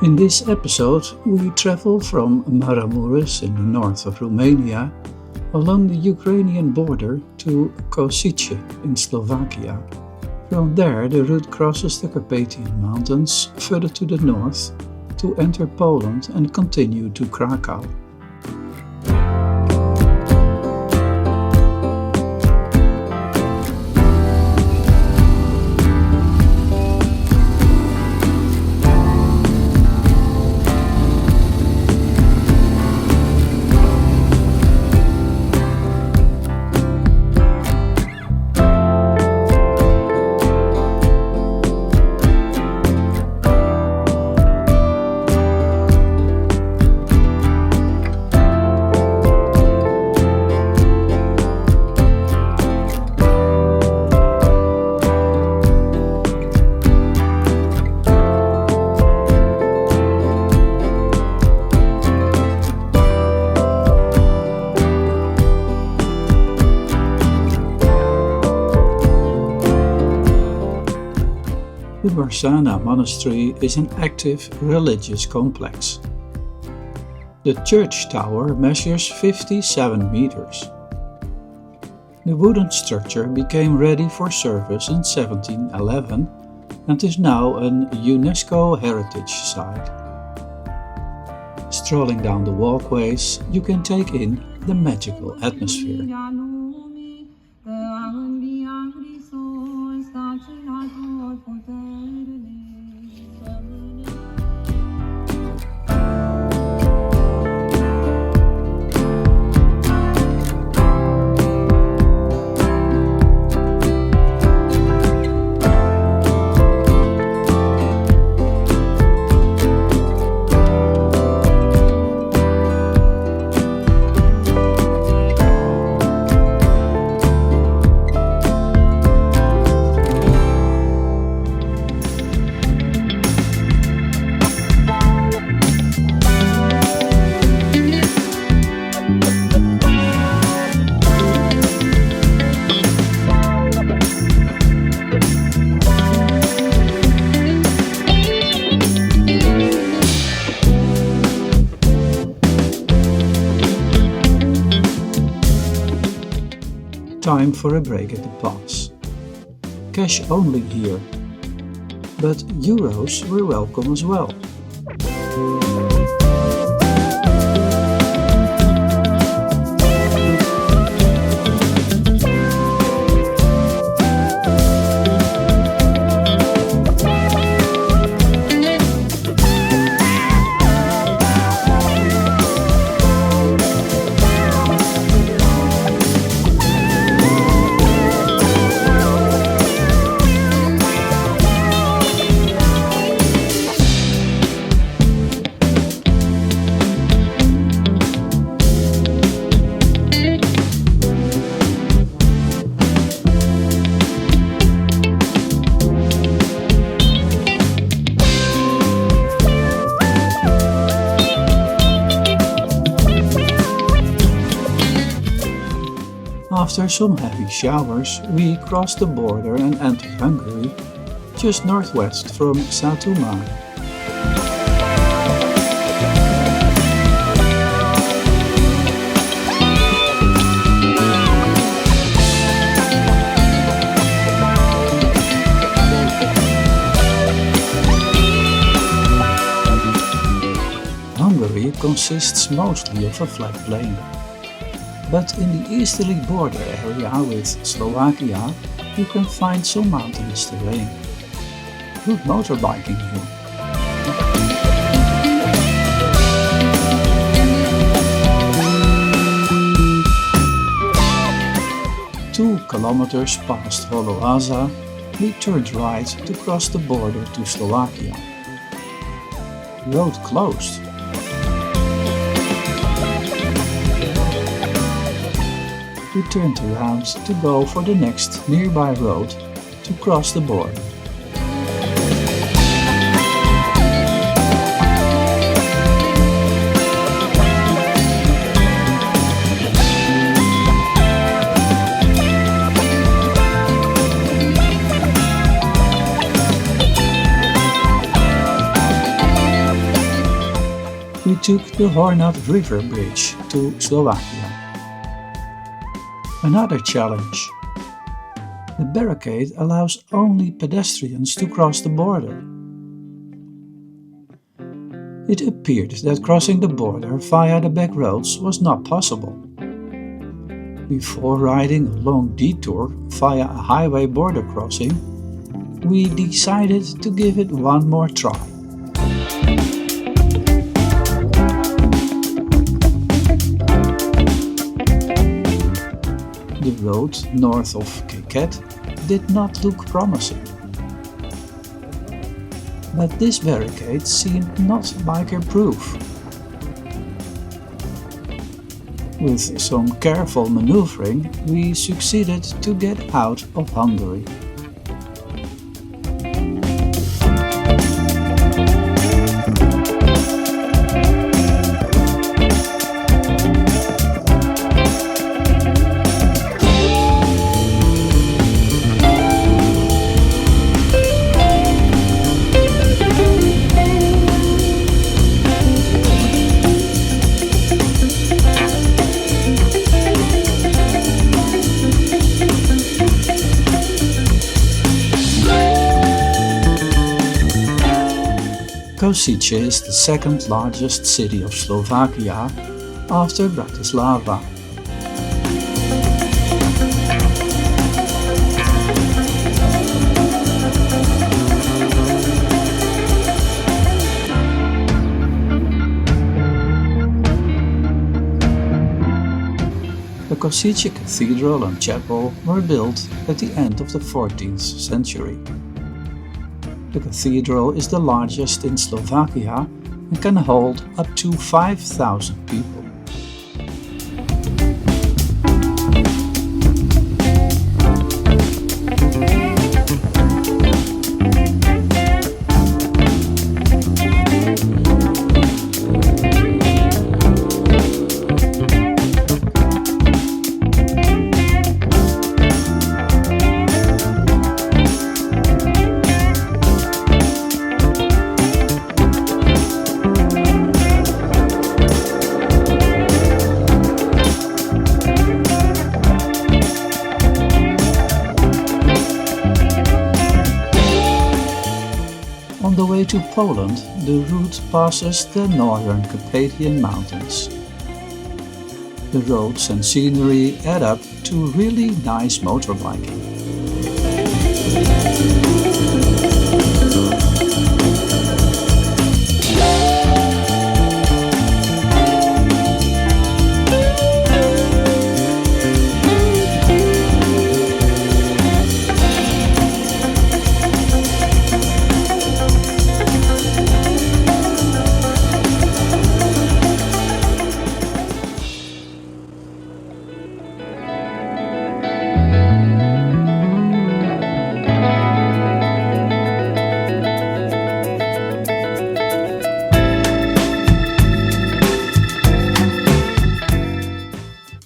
In this episode, we travel from Maramures in the north of Romania along the Ukrainian border to Kosice in Slovakia. From there, the route crosses the Carpatian Mountains further to the north to enter Poland and continue to Krakow. The Barsana Monestry is an active religious complex. The church tower measures 57 meters. The wooden structure became ready for service in 1711 and is now an UNESCO heritage site. Strolling down the walkways, you can take in the magical atmosphere. Time for a break at the pass. Cash only here, but euros were welcome as well. After some heavy showers, we crossed the border and entered Hungary, just northwest from Stramtura. Hungary consists mostly of a flat plain. But in the easterly border area with Slovakia, you can find some mountainous terrain. Good motorbiking here. 2 kilometers past Holoaza, we turned right to cross the border to Slovakia. Road closed. We turned around to go for the next nearby road to cross the border. took the Hornat River Bridge to Slovakia. Another challenge. The barricade allows only pedestrians to cross the border. It appeared that crossing the border via the back roads was not possible. Before riding a long detour via a highway border crossing, we decided to give it one more try. The road north of Kosice did not look promising. But this barricade seemed not biker-proof. With some careful maneuvering, we succeeded to get out of Hungary. Kosice is the second largest city of Slovakia after Bratislava. The Kosice Cathedral and Chapel were built at the end of the 14th century. The cathedral is the largest in Slovakia and can hold up to 5,000 people. On the way to Poland, the route passes the northern Carpatian mountains. The roads and scenery add up to really nice motorbiking.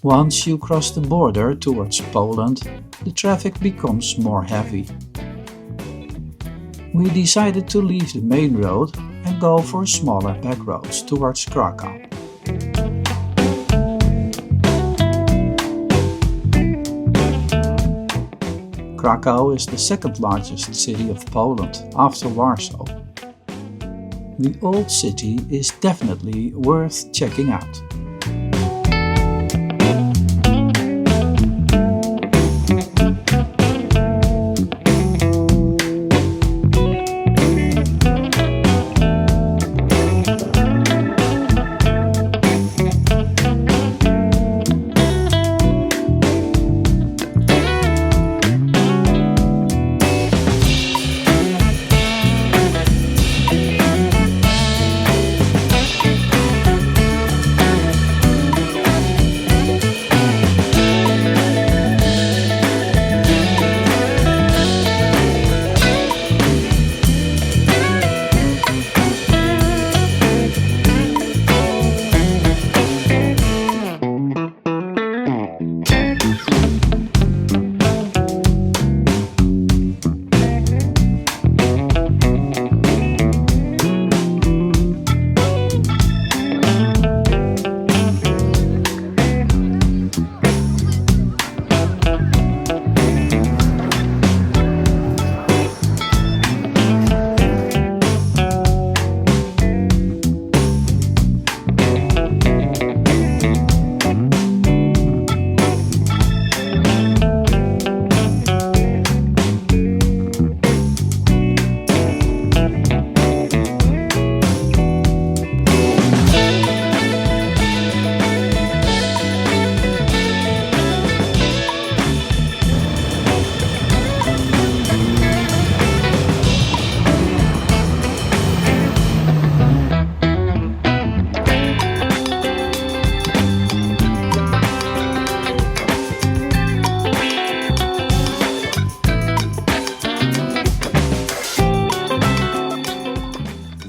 Once you cross the border towards Poland, the traffic becomes more heavy. We decided to leave the main road and go for smaller back roads towards Krakow. Krakow is the second largest city of Poland after Warsaw. The old city is definitely worth checking out.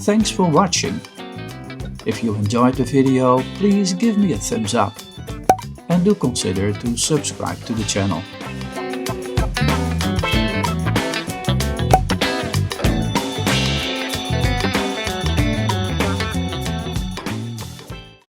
Thanks for watching. If you enjoyed the video, please give me a thumbs up and do consider to subscribe to the channel.